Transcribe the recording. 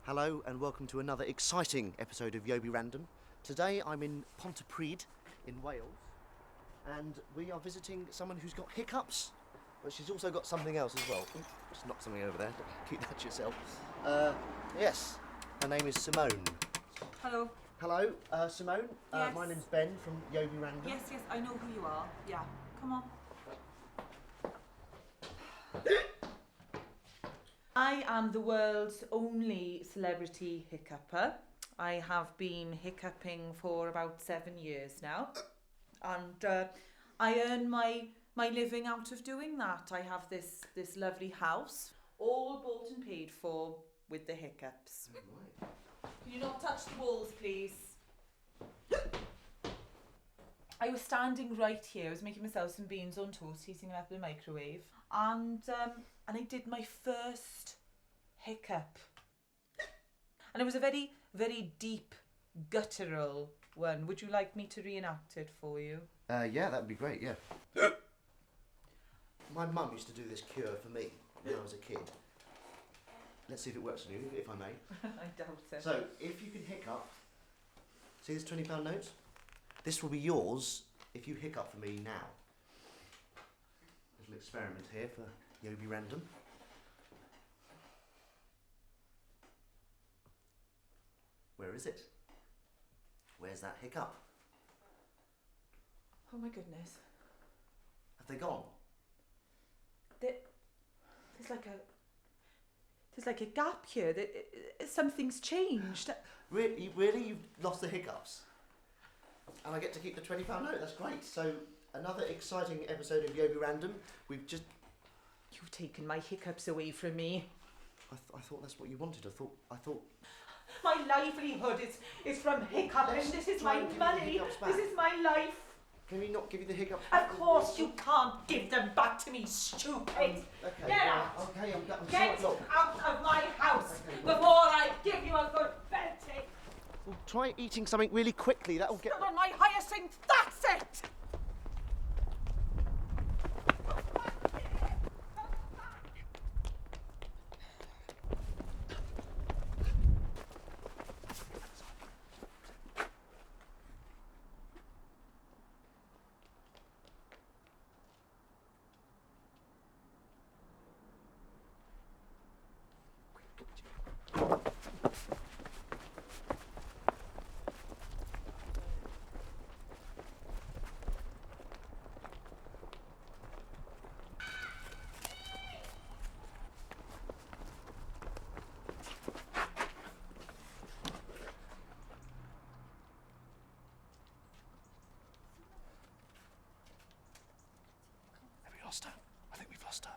Hello and welcome to another exciting episode of Yobi Random. Today I'm in Pontypridd in Wales and we are visiting someone who's got hiccups, but she's also got something else as well. Ooh, just knock something over there, keep that to yourself. Yes, her name is Simone. Hello. Hello, Simone. Yes. My name's Ben from Yobi Random. Yes, I know who you are. Yeah, come on. I am the world's only celebrity hiccupper. I have been hiccuping for about 7 years now. And I earn my living out of doing that. I have this lovely house, all bought and paid for with the hiccups. Right. Can you not touch the walls, please? I was standing right here. I was making myself some beans on toast, heating them up in the microwave, and I did my first hiccup, and it was a very, very deep, guttural one. Would you like me to reenact it for you? Yeah, that'd be great. Yeah. My mum used to do this cure for me when I was a kid. Let's see if it works on you, if I may. I doubt it. So, if you can hiccup, see this £20 note? This will be yours if you hiccup for me now. Little experiment here for Yobi Random. Where is it? Where's that hiccup? Oh my goodness. Have they gone? There's like a gap here. Something's changed. Really? You've lost the hiccups? And I get to keep the £20 note, that's great. So, another exciting episode of Yobi Random. You've taken my hiccups away from me. I thought that's what you wanted. I thought... My livelihood is from hiccuping. This is my money. This is my life. Can we not give you the hiccups back? Of course you can't give them back to me, stupid. Okay. Get out. Okay, I'm Get sorry. out of my house Okay, before I give you a good belting. Well, try eating something really quickly. That'll get... Come on, my hyacinth. That's it. Have we lost her? I think we've lost her.